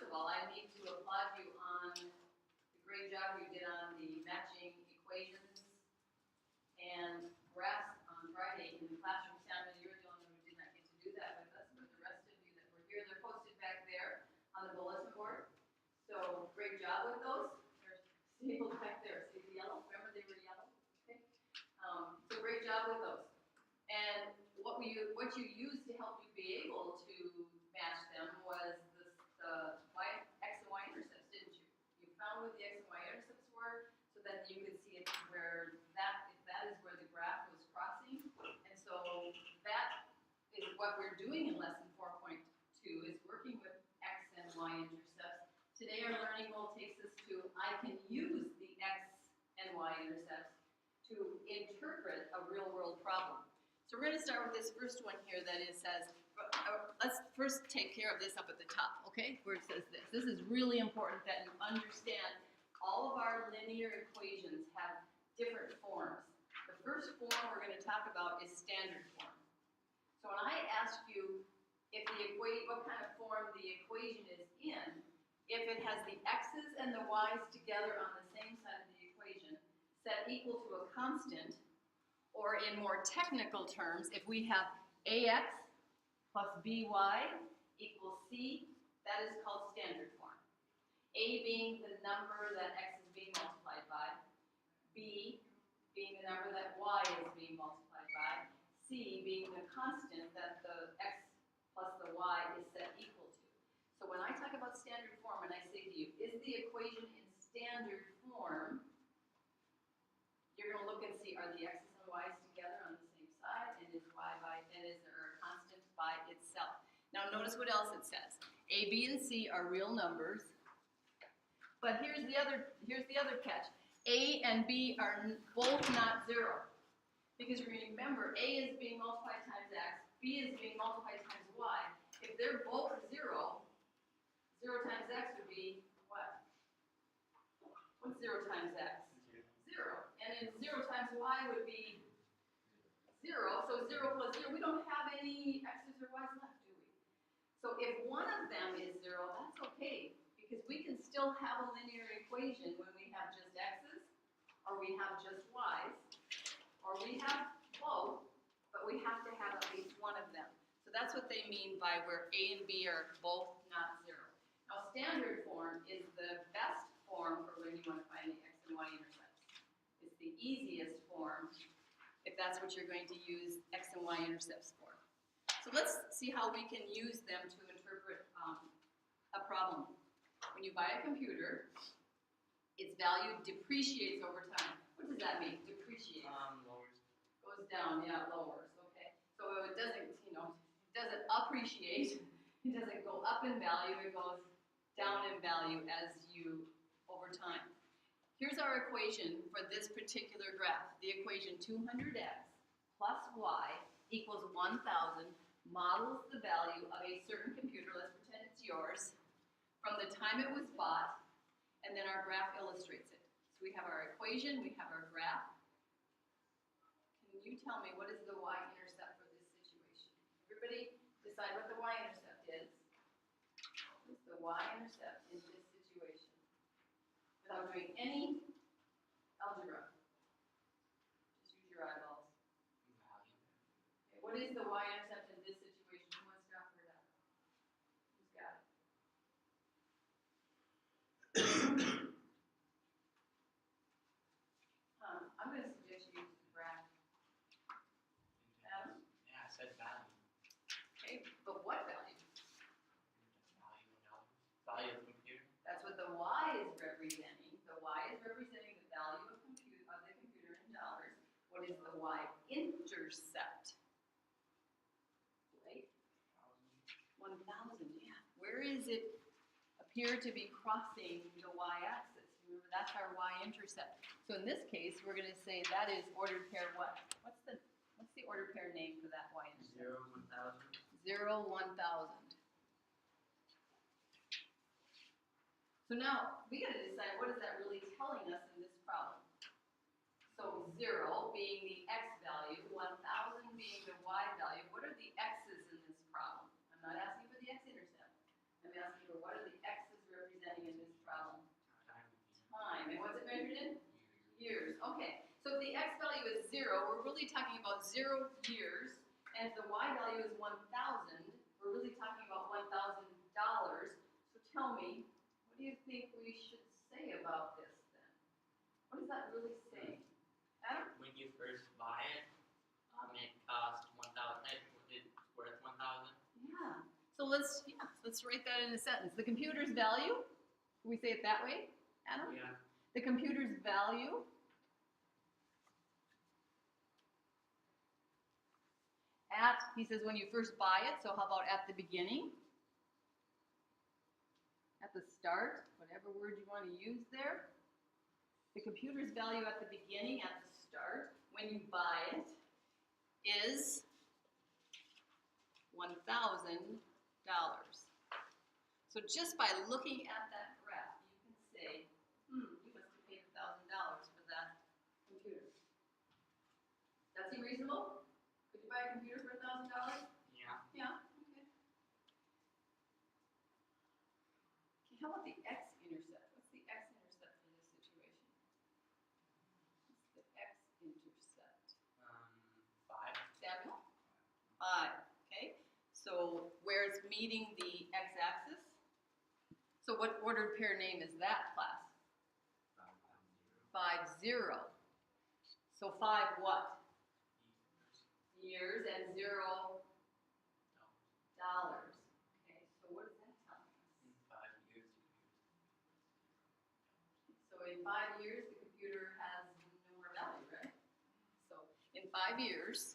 of all, I need to applaud you on the great job you did on the matching equations and graphs on Friday in the classroom. Samuel, you're the only one who did not get to do that with us, but the rest of you that were here, they're posted back there on the bulletin board. So great job with those. They're stapled back there. See the yellow? Remember they were yellow? Okay. So great job with those. And what you used to help you be able to match them was the x and y intercepts, didn't you? You found what the x and y intercepts were, so that you could see it where that is where the graph was crossing. And so that is what we're doing in lesson 4.2 is working with x and y intercepts. Today our learning goal takes us to I can use the x and y intercepts to interpret a real world problem. So we're going to start with this first one here that it says, let's first take care of this up at the top, okay? Where it says this. This is really important that you understand all of our linear equations have different forms. The first form we're going to talk about is standard form. So when I ask you if what kind of form the equation is in, if it has the x's and the y's together on the same side of the equation, set equal to a constant, or in more technical terms, if we have ax plus by equals c, that is called standard form. A being the number that x is being multiplied by, b being the number that y is being multiplied by, c being the constant that the x plus the y is set equal to. So when I talk about standard form and I say to you, is the equation in standard form, you're going to look and see, are the x's and y's together on the same side, and is there a constant by itself? Now notice what else it says. A, b, and c are real numbers, but here's the other catch. A and b are both not 0, because remember, a is being multiplied times x, b is being multiplied times y. If they're both 0, 0 times x would be what? What's 0 times x? 0. And then 0 times y would be 0. So 0 plus 0, we don't have any x's or y's left, do we? So if one of them is 0, that's okay, because we can still have a linear equation when we have just x's, or we have just y's, or we have both, but we have to have at least one of them. So that's what they mean by where a and b are both not 0. Now standard form is the best form for when you want to find the x and y intercepts. It's the easiest form if that's what you're going to use x and y intercepts for. So let's see how we can use them to interpret a problem. When you buy a computer, its value depreciates over time. What does that mean, depreciates? Lowers. Goes down, yeah, lowers, okay. So it doesn't, it doesn't appreciate. It doesn't go up in value, it goes down in value over time. Here's our equation for this particular graph. The equation 200x plus y equals 1,000 models the value of a certain computer, let's pretend it's yours, from the time it was bought, and then our graph illustrates it. So we have our equation, we have our graph. Can you tell me what is the y-intercept for this situation? Everybody decide what the y-intercept is. What is the y-intercept in this situation? Without doing any algebra. Just use your eyeballs. Okay, what is the y-intercept in this situation? Who wants to offer it up? Who's got it? I'm going to suggest you use the graph. Adam? Yeah, I said value. Okay, but what value? Value in dollars. Value of the computer. That's what the y is representing. The y is representing the value of the computer in dollars. What is the y-intercept? Right? 1,000, yeah. Where is it appear to be crossing the y-axis? Remember, that's our y-intercept. So in this case, we're going to say that is ordered pair what? What's the ordered pair name for that y-intercept? 0, 1,000. 0, 1,000. So now, we got to decide what is that really telling us in this problem. So 0 being the x value, 1,000 being the y value. What are the x's in this problem? I'm not asking for the x-intercept. I'm asking for what are the x's years. Okay, so if the x value is 0, we're really talking about 0 years, and if the y value is 1,000, we're really talking about $1,000. So tell me, what do you think we should say about this then? What does that really say? Adam? When you first buy it, it costs 1,000. It's worth 1,000. Yeah. So let's write that in a sentence. The computer's value, can we say it that way, Adam? Yeah. The computer's value at, he says, when you first buy it, so how about at the beginning? At the start, whatever word you want to use there. The computer's value at the beginning, at the start, when you buy it, is $1,000. So just by looking at that graph, you can say, you must have paid $1,000 for that computer. Does that seem reasonable? Could you buy a computer for $1,000? Yeah. Yeah, okay. Okay, how about the x-intercept? What's the x-intercept for this situation? What's the x-intercept? 5. Samuel? 5, okay. So where it's meeting the x-axis? So what ordered pair name is that, class? 5, 0. So 5 what? Years and 0 dollars. Okay, so what is that telling us? In 5 years, So in 5 years, the computer has no more value, right? So in 5 years,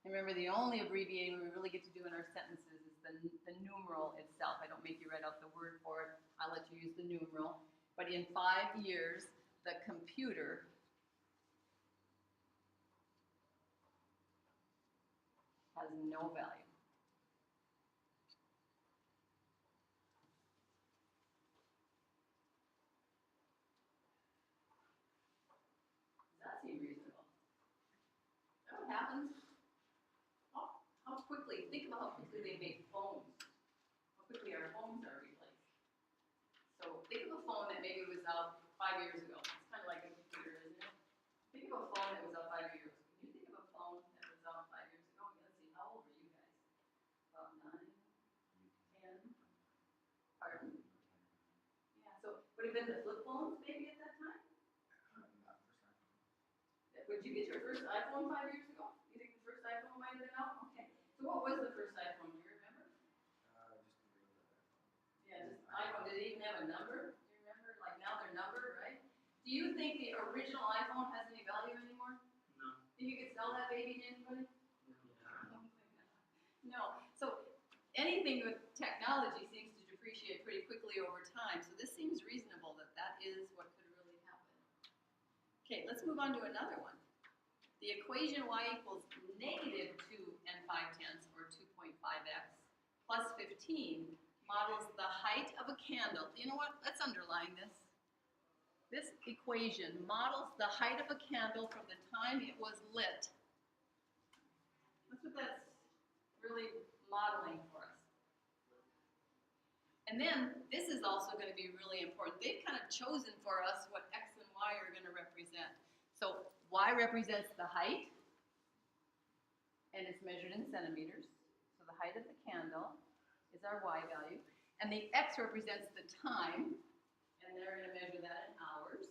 remember the only abbreviating we really get to do in our sentences is the numeral itself. I don't make you write out the word for it. I'll let you use the numeral. But in 5 years, the computer has no value. Does that seem reasonable? Is that what happens? How quickly, think about how quickly they make phones. How quickly our phones are replaced. So think of a phone that maybe was out 5 years ago. It's kind of like a computer, isn't it? Think of a phone that was out 5 years ago. Can you think of a phone that was out 5 years ago? Let's see, how old were you guys? About 9, 10? Pardon? Yeah, so would it have been the flip phones maybe at that time? Would you get your first iPhone 5 years ago? You think the first iPhone might have been out? Okay. So what was the first iPhone? Do you remember? Yeah, just iPhone. Did it even have a number? Do you remember? Like now they're numbered, right? Do you think the original iPhone has any value anymore? No. Think you could sell that baby to anybody? Yeah. No. So anything with technology seems to depreciate pretty quickly over time. So this seems reasonable that that is what could really happen. Okay, let's move on to another one. The equation y equals negative 2 and 5/10 or 2.5x plus 15 models the height of a candle. You know what? Let's underline this. This equation models the height of a candle from the time it was lit. That's what that's really modeling for us. And then this is also going to be really important. They've kind of chosen for us what x and y are going to represent. So y represents the height, and it's measured in centimeters. So the height of the candle is our y value. And the x represents the time, and they're going to measure that in hours.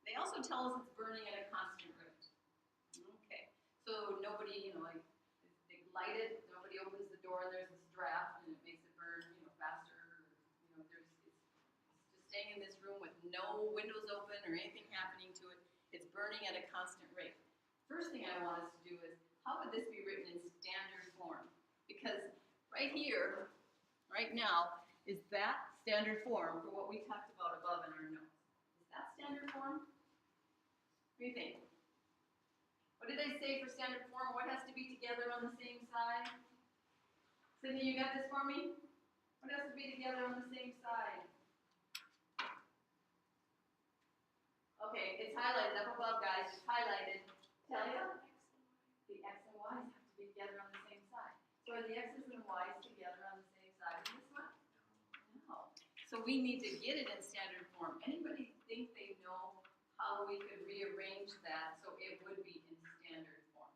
They also tell us it's burning at a constant rate. Okay, so nobody, like, they light it, nobody opens the door, and there's this draft, and it makes it burn, faster. It's just staying in this room with no windows open or anything happening to it. It's burning at a constant rate. First thing I want us to do is, how would this be written in standard form? Because right here, right now, is that standard form for what we talked about above in our notes. Is that standard form? What do you think? What did they say for standard form? What has to be together on the same side? Cindy, you got this for me? What has to be together on the same side? Okay, it's highlighted up above, guys. It's highlighted. Tell you? The x and y's have to be together on the same side. So are the x's and y's together on the same side of this one? No. So we need to get it in standard form. Anybody think they know how we could rearrange that so it would be in standard form?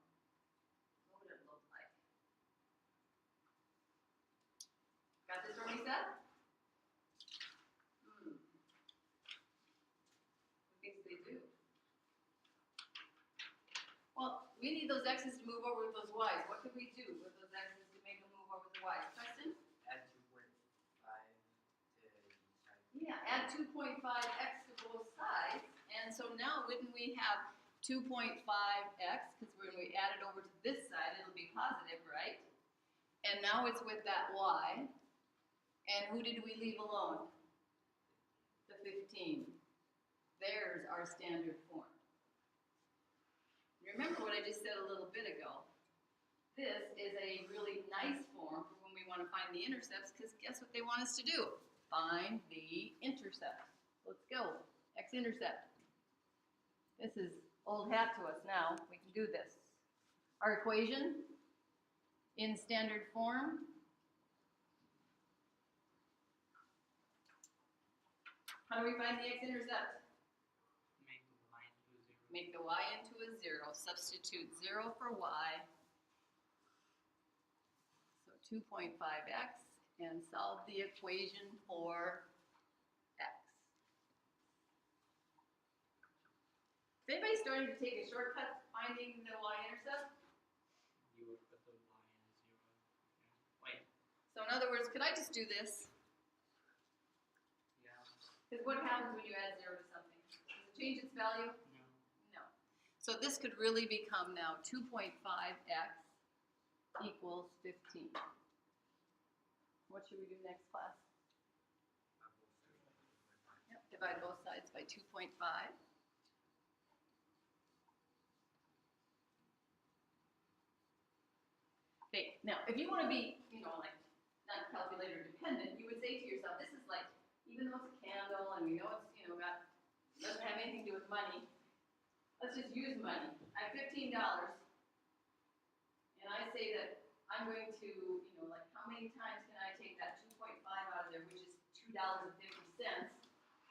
What would it look like? Got this, Ronisa? Who thinks they do? Well, we need those x's to move over with those y's. What could we do with those x's to make them move over with the y's? Question? Add 2.5 to each side. Yeah, add 2.5x to both sides. And so now wouldn't we have 2.5x, because when we add it over to this side, it'll be positive, right? And now it's with that y. And who did we leave alone? The 15. There's our standard form. Remember what I just said a little bit ago. This is a really nice form for when we want to find the intercepts, because guess what they want us to do? Find the intercept. Let's go. X-intercept. This is old hat to us now. We can do this. Our equation in standard form. How do we find the x-intercept? Make the y into a 0. Substitute 0 for y. So 2.5x, and solve the equation for x. Is anybody starting to take a shortcut finding the y-intercept? You would put the y in 0. Wait. So in other words, could I just do this? Yeah. Because what happens when you add 0 to something? Does it change its value? No. No. So this could really become now 2.5x equals 15. What should we do next, class? Yep, divide both sides by 2.5. Okay, now if you want to be, like not calculator dependent, you would say to yourself, this is like, even though it's a candle and we know it's, doesn't have anything to do with money, let's just use money. I have $15, and I say that I'm going to, like how many times can I take that 2.5 out of there, which is $2.50?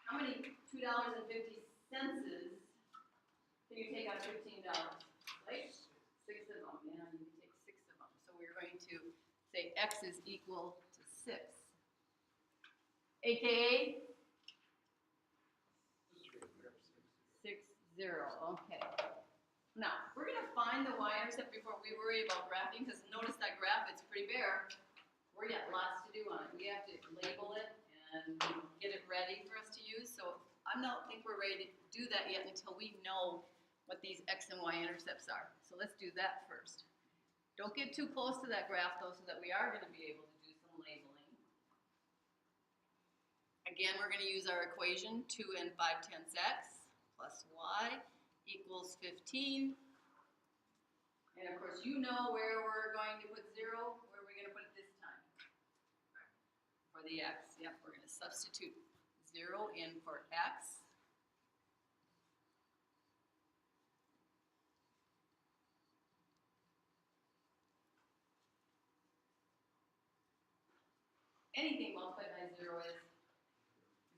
How many $2.50 can you take out of $15? Right? 6 of them. Yeah, you can take 6 of them. So we're going to say x is equal to 6. AKA 6, 0. Okay. Now, we're going to find the y-intercept before we worry about graphing, because notice that graph, it's pretty bare. We got lots to do on it. We have to label it and get it ready for us to use. So I don't think we're ready to do that yet until we know what these x and y intercepts are. So let's do that first. Don't get too close to that graph, though, so that we are going to be able to do some labeling. Again, we're going to use our equation, 2 and 5/10 x plus y equals 15. And of course, you know where we're going to put 0. Where are we going to put it this time? For the x. Yep, we're going to substitute 0 in for x. Anything multiplied by 0 is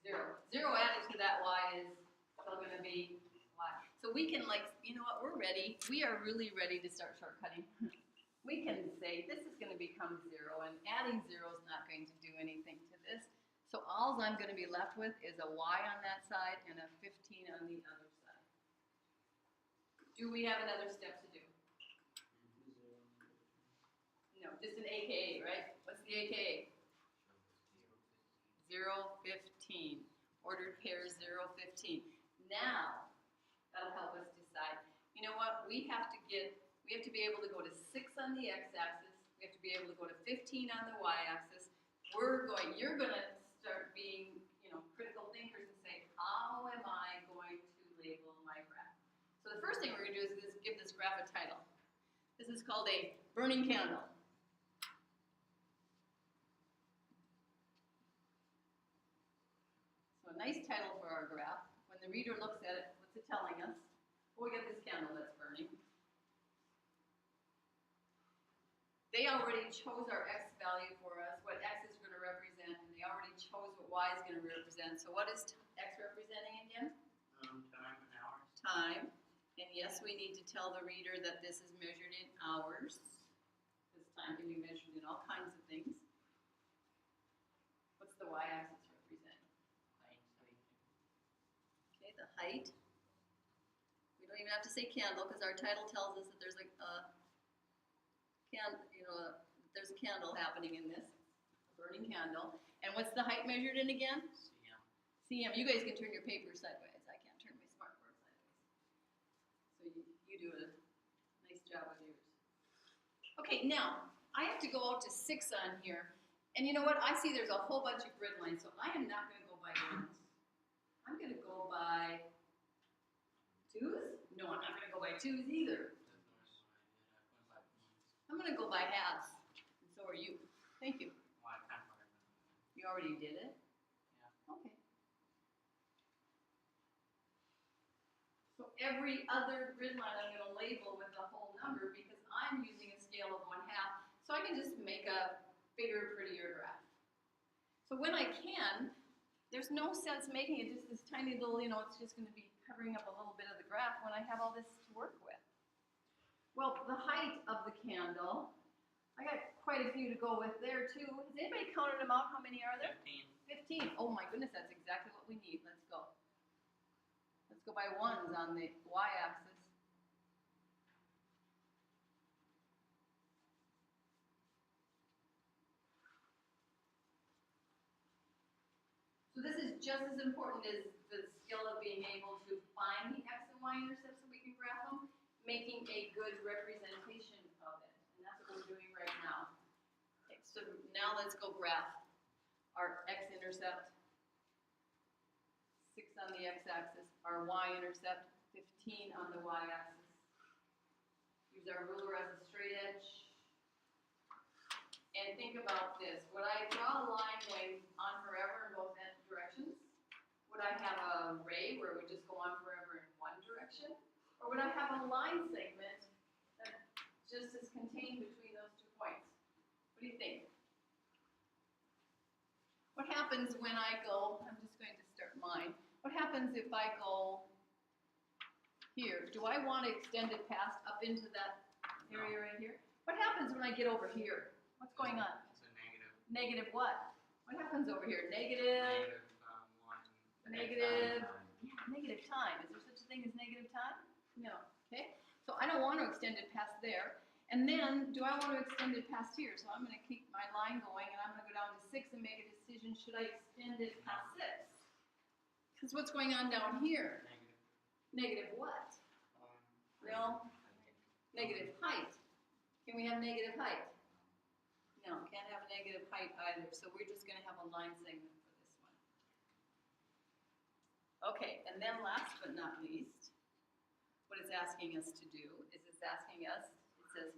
0. 0 added to that y is still going to be y. So we can, you know what, we're ready. We are really ready to start shortcutting. We can say this is going to become 0, and adding 0 is not going to do anything to this. So all I'm going to be left with is a y on that side and a 15 on the other side. Do we have another step to do? No, just an AKA, right? What's the AKA? 0, 15. Ordered pairs 0, 15. Now, that'll help us decide. You know what? We have to be able to go to 6 on the x-axis. We have to be able to go to 15 on the y-axis. You're going to start being, critical thinkers and say, how am I going to label my graph? So the first thing we're going to do is give this graph a title. This is called a burning candle. A nice title for our graph. When the reader looks at it, what's it telling us? Well, we got this candle that's burning. They already chose our x value for us, what x is going to represent, and they already chose what Y is gonna represent. So what is X representing again? Time and hours. Time. And yes, we need to tell the reader that this is measured in hours. This time can be measured in all kinds of things. What's the y-axis represent? Okay, the height. We don't even have to say candle because our title tells us that there's like there's a candle happening in this, a burning candle. And what's the height measured in again? CM. CM. You guys can turn your paper sideways. I can't turn my smartboard sideways. So you do a nice job with yours. Okay, now I have to go out to 6 on here. And you know what? I see there's a whole bunch of grid lines, so I am not going to go by ones. I'm going to go by 2s? No, I'm not going to go by 2s either. I'm going to go by halves. And so are you. Thank you. You already did it? Yeah. Okay. So every other grid line I'm going to label with a whole number because I'm using a scale of 1/2. So I can just make a bigger, prettier graph. So when I can, there's no sense making it just this tiny little, it's just going to be covering up a little bit of the graph when I have all this to work with. Well, the height of the candle, I got quite a few to go with there too. Has anybody counted them out? How many are there? 15. 15. Oh my goodness, that's exactly what we need. Let's go. Let's go by ones on the y-axis. So this is just as important as the skill of being able to find the x and y intercepts so we can graph them, making a good representation of it. And that's what we're doing right now. Okay, so now let's go graph our x-intercept, 6 on the x-axis, our y-intercept, 15 on the y-axis. Use our ruler as a straight edge. And think about this. Would I draw a line going on forever in both directions? Would I have a ray where it would just go on forever in one direction? Or would I have a line segment that just is contained between those 2 points? What do you think? What happens when I go, I'm just going to start mine. What happens if I go here? Do I want to extend it past up into that area right here? What happens when I get over here? What's going on? It's a negative. Negative what? What happens over here? Negative. Negative. Yeah, negative time. Is there such a thing as negative time? No. Okay. So I don't want to extend it past there. And then, do I want to extend it past here? So I'm going to keep my line going, and I'm going to go down to 6 and make a decision. Should I extend it past 6? Because what's going on down here? Negative what? No. Negative height. Can we have negative height? No, can't have a negative height either. So we're just going to have a line segment for this one. Okay, and then last but not least, what it's asking us to do is it says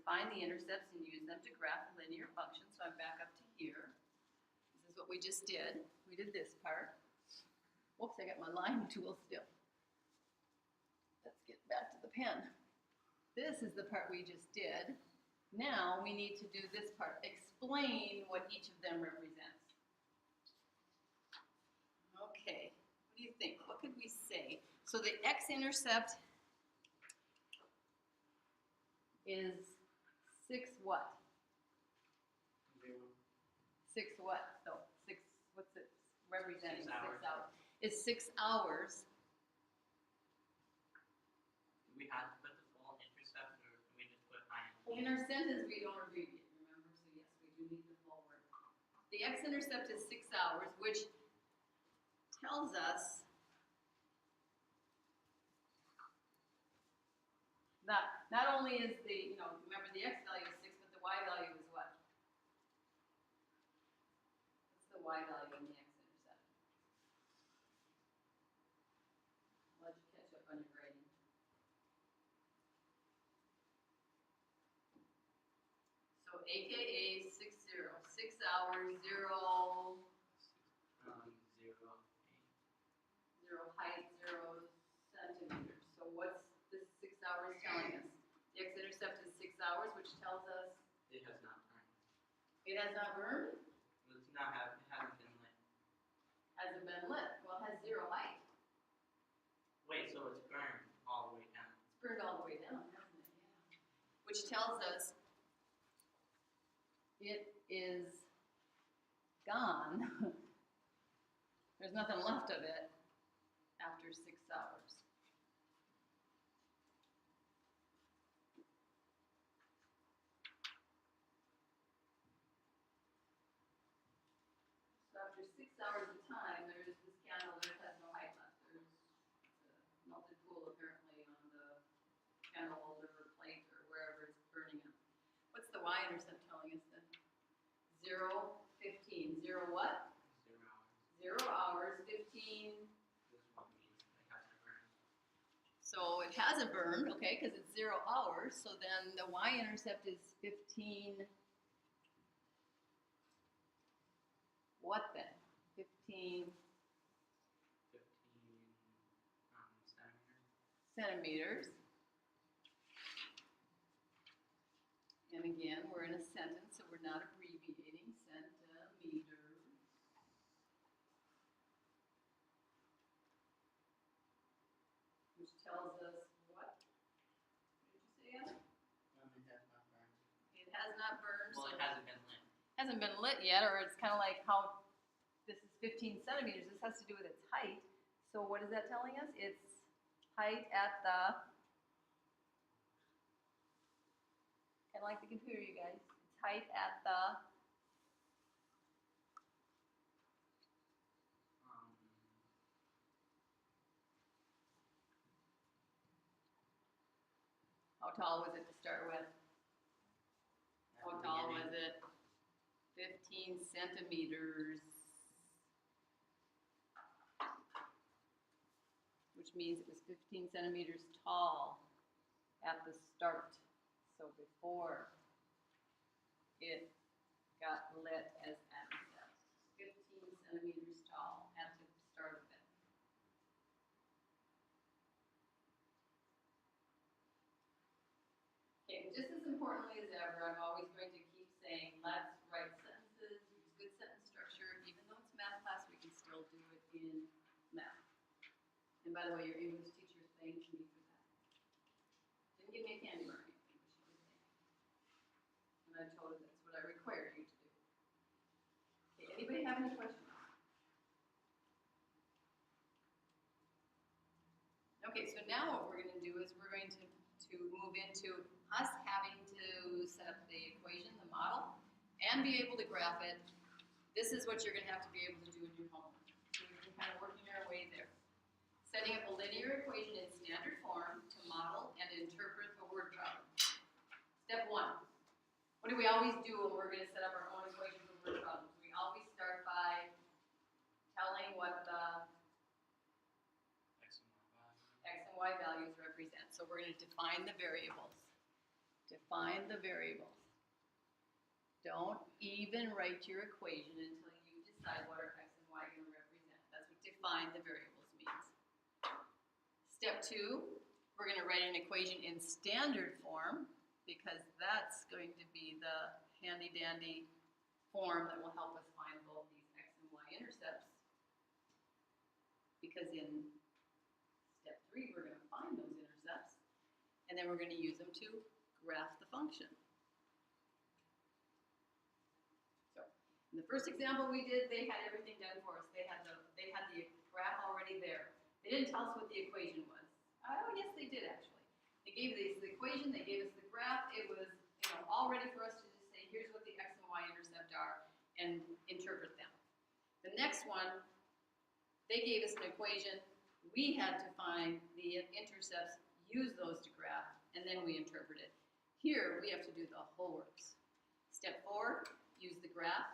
find the intercepts and use them to graph a linear function. So I'm back up to here. This is what we just did. We did this part. Whoops, I got my line tool still. Let's get back to the pen. This is the part we just did. Now we need to do this part. Explain what each of them represents. Okay, what do you think? What could we say? So the x-intercept is 6 what? 0. 6 what? So 6, what's it representing? 6 hours. 6 hours. It's 6 hours. Do we have to put the full intercept, or can we just put I? In our sentence, we don't abbreviate, remember? So yes, we do need the full word. The x-intercept is 6 hours, which tells us that not only is the, remember the x value is 6, but the y value is what? What's the y value in the x-intercept? I'll let you catch up on your grading. So AKA 6, 0. 6 hours, 0, 0 height, 0 centimeters. So what's this 6 hours telling us? The x-intercept is 6 hours, which tells us It has not turned. it has not burned. It hasn't been lit. hasn't been lit. Well, it has 0 height. Wait, so it's burned all the way down. It's burned all the way down, hasn't it? Yeah. Which tells us it is gone. There's nothing left of it after 6 hours. So after 6 hours of time, there's this candle that has no height left. There's a melted pool apparently on the candle holder or plate or wherever it's burning up. What's the y-intercept telling us then? 0, 15. 0 what? 0 hours. 0 hours, 15. This one means it has to burn. So it hasn't burned, okay, because it's 0 hours. So then the y-intercept is 15. What then? 15 centimeters. centimeters. And again, we're in a sentence, so we're not abbreviating. Centimeters. Which tells us what? What did you say, Adam? It has not burned. It has not burned. Well, so it hasn't been lit. hasn't been lit yet, or it's kind of like how this is 15 centimeters. This has to do with its height. So what is that telling us? It's height at the, kind of like the computer, you guys. It's height at the, how tall was it to start with? At How the tall beginning. was it? 15 centimeters. Which means it was 15 centimeters tall at the start. So before it got lit, as Adam said. 15 centimeters tall at the start of it. Okay, just as importantly as ever, I'm always going to keep saying, let's write sentences, use good sentence structure. Even though it's math class, we can still do it in math. And by the way, your English teacher thanked me for that. Didn't give me a candy bar or anything, but she did thank me. And I told her that's what I require you to do. Okay, anybody have any questions? Okay, so now what we're going to do is we're going to move into us having to set up the equation, the model, and be able to graph it. This is what you're going to have to be able to do in your homework. So we've been kind of working our way there. Setting up a linear equation in standard form to model and interpret a word problem. Step 1. What do we always do when we're going to set up our own equations of word problems? We always start by telling what the X and Y X and Y values. values represent. So we're going to define the variables. Define the variables. Don't even write your equation until you decide what are X and Y going to represent. That's what define the variables means. Step 2, we're going to write an equation in standard form because that's going to be the handy-dandy form that will help us find both these X and Y intercepts. Because in step 3, we're going to find those intercepts, and then we're going to use them to graph the function. So, in the first example we did, they had everything done for us. They had the graph already there. They didn't tell us what the equation was. Oh, yes, they did actually. They gave us the equation. They gave us the graph. It was, all ready for us to just say, here's what the X and Y intercept are, and interpret them. The next one, they gave us an equation. We had to find the intercepts, use those to graph, and then we interpret it. Here, we have to do the whole works. Step 4, use the graph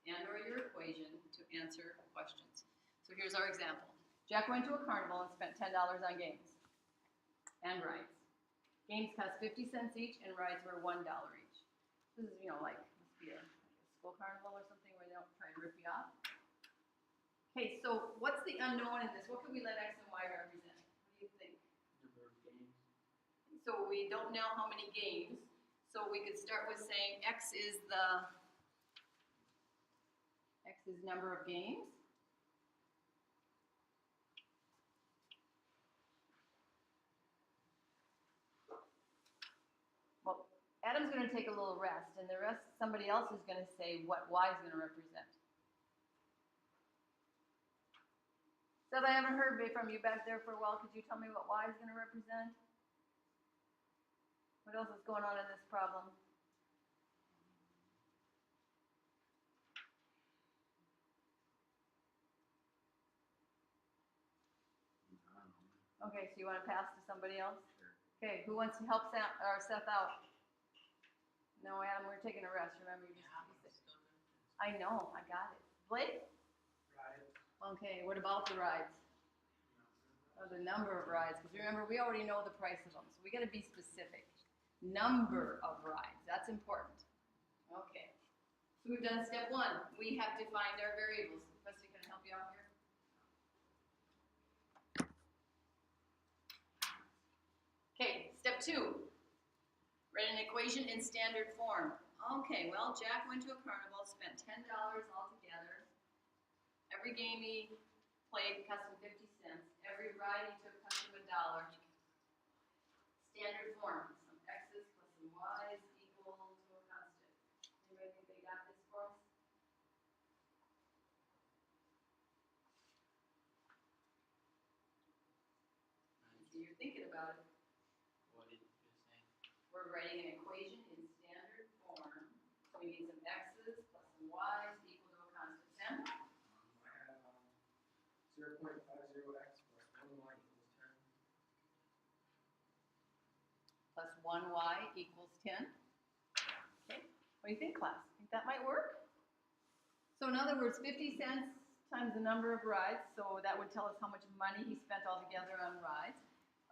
and or your equation to answer questions. So here's our example. Jack went to a carnival and spent $10 on games and rides. Games cost 50 cents each and rides were $1 each. This is, must be a school carnival or something where they don't try and rip you off. Okay, so what's the unknown in this? What can we let X and Y represent? What do you think? Number of games. So we don't know how many games. So we could start with saying X is number of games. Adam's gonna take a little rest, and the rest, somebody else is gonna say what Y is gonna represent. Seth, I haven't heard from you back there for a while. Could you tell me what Y is gonna represent? What else is going on in this problem? Okay, so you wanna pass to somebody else? Okay, who wants to help Seth out? No, Adam, we're taking a rest. Remember, you just. I know, I got it. Blake? Rides. Okay, what about the rides? Oh, the number of rides, because remember, we already know the price of them, so we got to be specific. Number of rides, that's important. Okay, so we've done step 1. We have to find our variables. Professor, can I help you out here? Okay, step 2. Write an equation in standard form. Okay, well, Jack went to a carnival, spent $10 altogether. Every game he played cost him 50 cents. Every ride he took cost him $1. Standard form. Some x's plus some y's equal to a constant. Anybody think they got this for us? So you're thinking about it. What did you say? We're writing an equation in standard form. So we need some x's plus some y's equal to a constant. Sam? I have 0.50x plus 1y equals 10. Plus 1y equals 10. Okay, what do you think, class? Think that might work? So in other words, 50 cents times the number of rides, so that would tell us how much money he spent altogether on rides,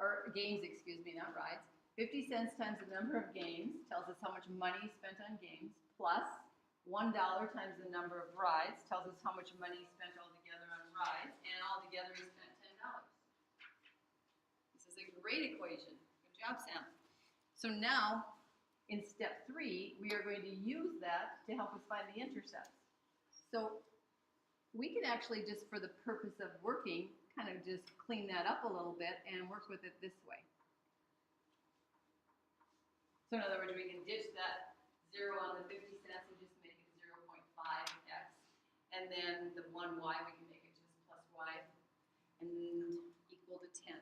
or games, excuse me, not rides. 50 cents times the number of games tells us how much money he spent on games, plus $1 times the number of rides tells us how much money he spent altogether on rides, and altogether he spent $10. This is a great equation. Good job, Sam. So now, in step 3, we are going to use that to help us find the intercepts. So we could actually, just for the purpose of working, kind of just clean that up a little bit and work with it this way. So in other words, we can ditch that 0 on the 50 cents and just make it 0.5x. And then the 1y, we can make it just plus y and equal to 10.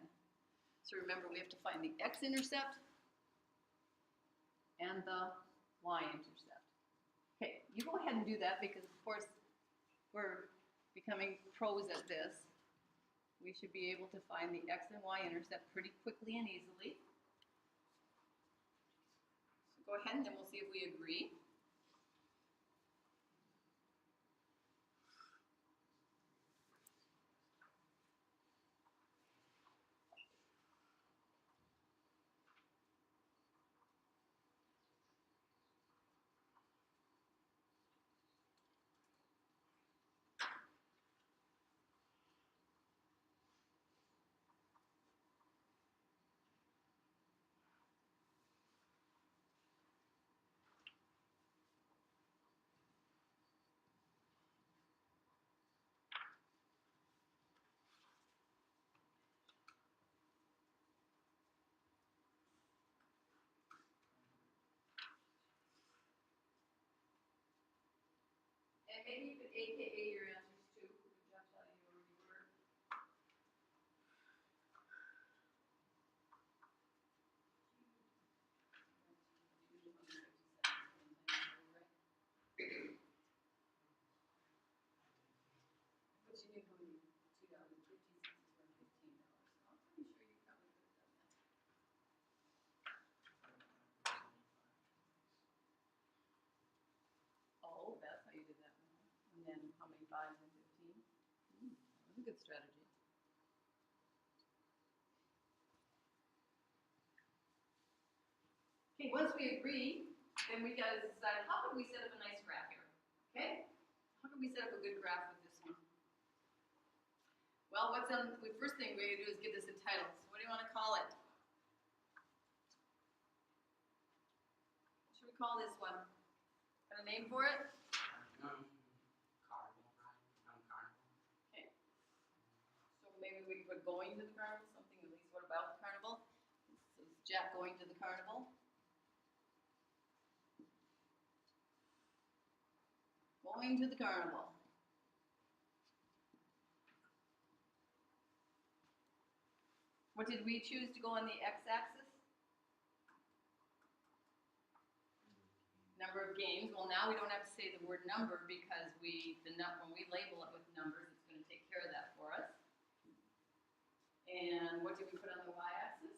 So remember, we have to find the x-intercept and the y-intercept. Okay, you go ahead and do that because, of course, we're becoming pros at this. We should be able to find the x and y-intercept pretty quickly and easily. So go ahead and then we'll see if we agree. And maybe you could AKA your answers too. Good job telling you where you were. But you knew how many $2.50 is worth $15. So I'm pretty sure you probably could have done that. Oh, that's how you did that one. And then how many 5s and 15? That was a good strategy. Okay, once we agree, then we gotta decide how can we set up a nice graph here. Okay? How can we set up a good graph with this one? Well, the first thing we're gonna do is give this a title. So what do you want to call it? What should we call this one? Got a name for it? Carnival ride. Carnival. Okay. So maybe we could put going to the carnival, something at least what about the carnival? So is Jack going to the carnival? Going to the carnival. What did we choose to go on the x-axis? Number of games. Well, now we don't have to say the word number because when we label it with numbers, it's going to take care of that for us. And what did we put on the y-axis?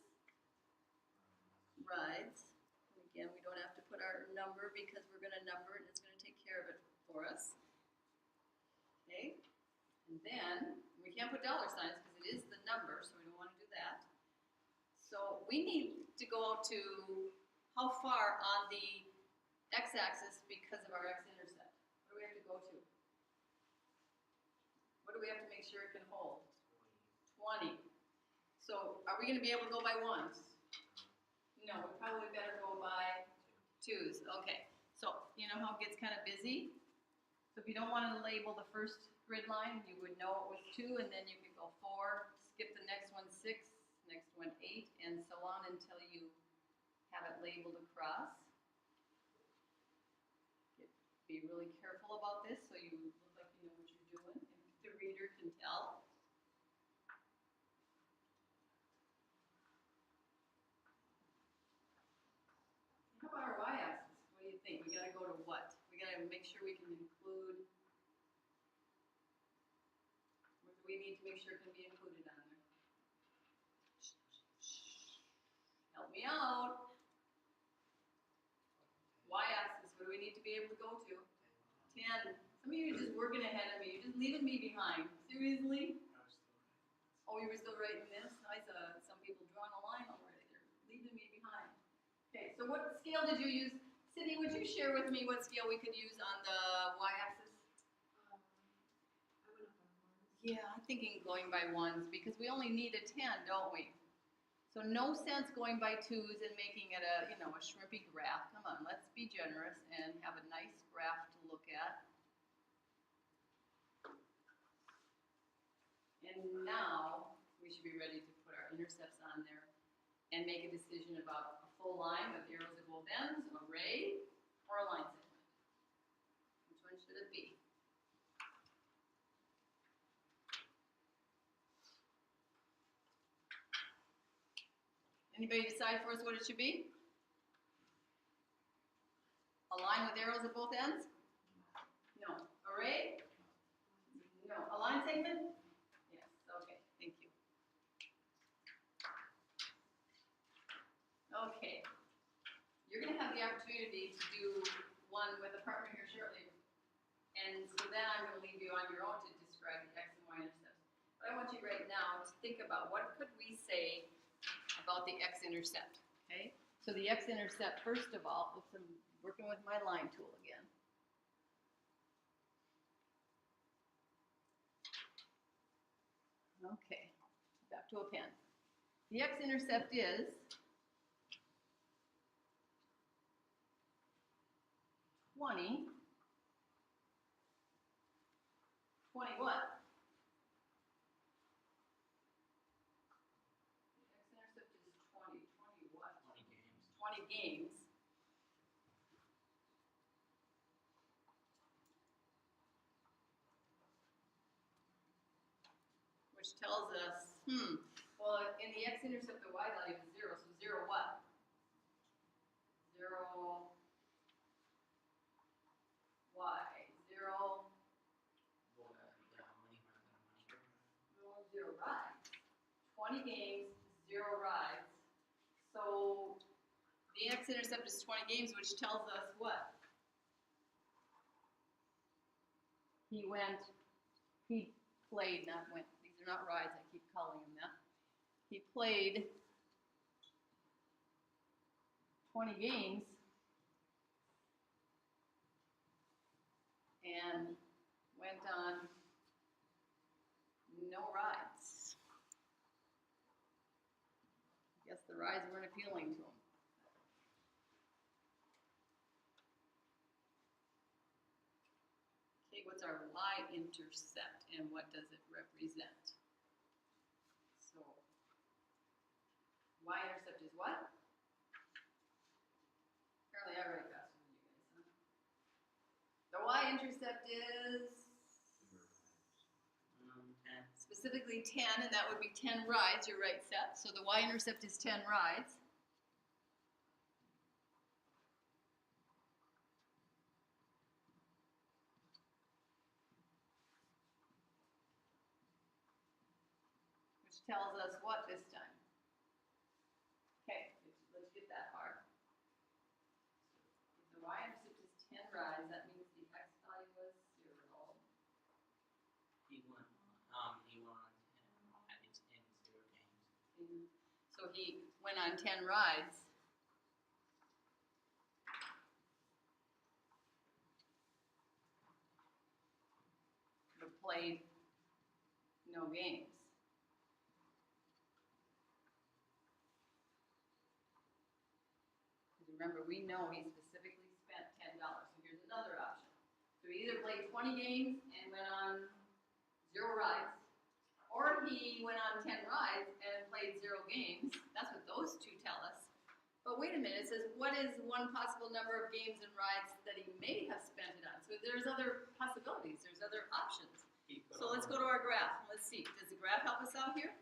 Rides. And again, we don't have to put our number because we're going to number it and it's going to take care of it for us. Okay. And then we can't put dollar signs because it is the number, so we don't want to do that. So we need to go out to how far on the x-axis because of our x-intercept. What do we have to go to? What do we have to make sure it can hold? 20. So are we going to be able to go by ones? No, we probably better go by twos. Okay. So you know how it gets kind of busy? So if you don't want to label the first grid line, you would know it was 2, and then you could go 4, skip the next one 6, next one 8, and so on until you have it labeled across. Be really careful about this so you look like you know what you're doing and the reader can tell. How about our y-axis? What do you think? We got to go to what? We got to make sure we can include. What do we need to make sure can be included on there? Help me out. Y-axis, what do we need to be able to go to? 10. Some of you are just working ahead of me. You're just leaving me behind. Seriously? Oh, you were still writing this? I saw some people drawing a line already. They're leaving me behind. Okay, so what scale did you use? Sydney, would you share with me what scale we could use on the y-axis? I went up on ones. Yeah, I'm thinking going by ones because we only need a 10, don't we? So no sense going by twos and making it a shrimpy graph. Come on, let's be generous and have a nice graph to look at. And now we should be ready to put our intercepts on there and make a decision about a full line with arrows at both ends, an array, or a line segment. Which one should it be? Anybody decide for us what it should be? A line with arrows at both ends? No. Array? No. A line segment? Yes. Okay. Thank you. Okay. You're going to have the opportunity to do one with a partner here shortly. And so then I'm going to leave you on your own to describe the x and y intercepts. But I want you right now to think about what could we say about the x-intercept, okay? So the x-intercept, first of all, oops, I'm working with my line tool again. Okay, back to a pen. The x-intercept is 20 what? X-intercept is 20 what? 20 games. 20 games. Which tells us, well, in the x-intercept, the y value is 0, so 0 what? 0 y. 0 0 rides. 20 games, 0 rides. So the x-intercept is 20 games, which tells us what? He played, not went. These are not rides, I keep calling him that. He played 20 games and went on no rides. I guess the rides weren't appealing to him. Okay, what's our y-intercept and what does it represent? So, y-intercept is what? Apparently I write faster than you guys, huh? The y-intercept y-intercept is 10. specifically 10, and that would be 10 rides, you're right, Seth. So the y-intercept is 10 rides. Which tells us what this time? Okay, let's get that part. If the y-intercept is 10 rides, that means the x value was 0. He won on 10 rides in 0 games. So he went on 10 rides. But played no games. Remember, we know he specifically spent $10. So here's another option. So he either played 20 games and went on 0 rides, or he went on 10 rides and played 0 games. That's what those two tell us. But wait a minute, it says, what is one possible number of games and rides that he may have spent it on? So there's other possibilities, there's other options. So let's go to our graph. Let's see, does the graph help us out here?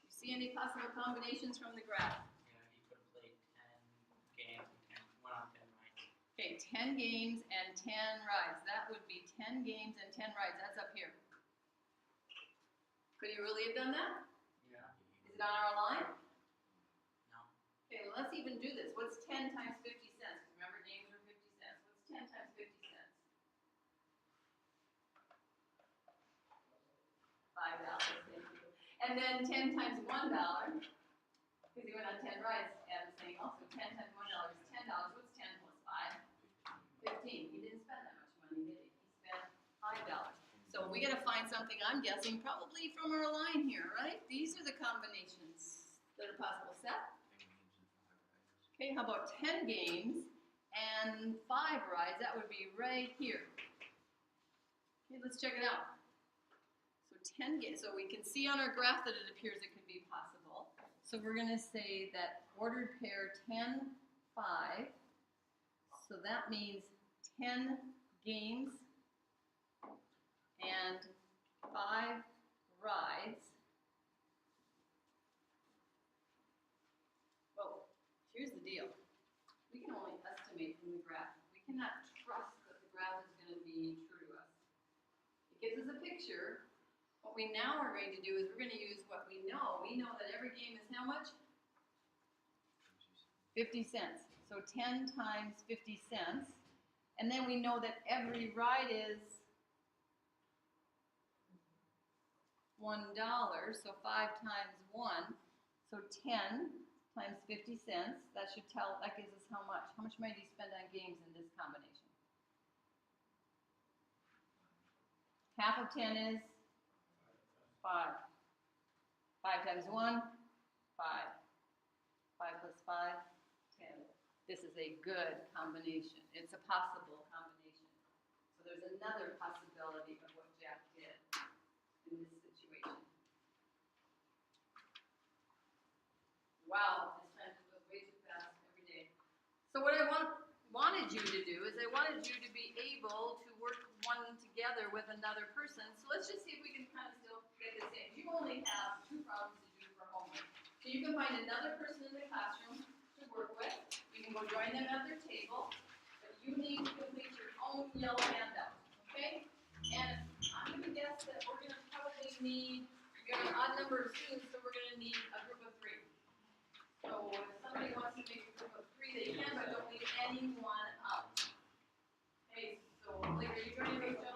You see any possible combinations from the graph? Yeah, he could have played 10 games and went on 10 rides. Okay, 10 games and 10 rides. That would be 10 games and 10 rides. That's up here. Could you really have done that? Yeah. Is it on our line? No. Okay, well, let's even do this. What's 10 times 50 cents? Remember, games were 50 cents. What's 10 times 50 cents? $5, thank you. And then 10 times $1, because he went on 10 rides, Adam's saying also 10 times $1 is $10. What's 10 plus 5? 15. He didn't spend that much money, did he? He spent $5. So we got to find something, I'm guessing, probably from our line here, right? These are the combinations that are possible. Seth? Okay, how about 10 games and 5 rides? That would be right here. Okay, let's check it out. So 10 games. So we can see on our graph that it appears it could be possible. So we're going to say that ordered pair 10, 5. So that means 10 games and 5 rides. Well, here's the deal. We can only estimate from the graph. We cannot trust that the graph is going to be true to us. It gives us a picture. What we now are going to do is we're going to use what we know. We know that every game is how much? 50 cents. So 10 times 50 cents. And then we know that every ride is $1, so 5 times 1, so 10 times 50 cents. That gives us how much? How much money do you spend on games in this combination? Half of 10 is 5. 5 times 1, 5. 5 plus 5, 10. This is a good combination. It's a possible combination. So there's another possibility of what Jack did in this situation. Wow, this time just goes way too fast every day. So what I wanted you to do is I wanted you to be able to work one together with another person. So let's just see if we can kind of still get this in. You only have 2 problems to do for homework. So you can find another person in the classroom to work with. You can go join them at their table. But you need to complete your own yellow handout, okay? And I'm going to guess that we're going to probably need, we have an odd number of students, so we're going to need a group of 3. So if somebody wants to make a group of 3, they can, but don't leave anyone out. Okay, so Blake, are you joining those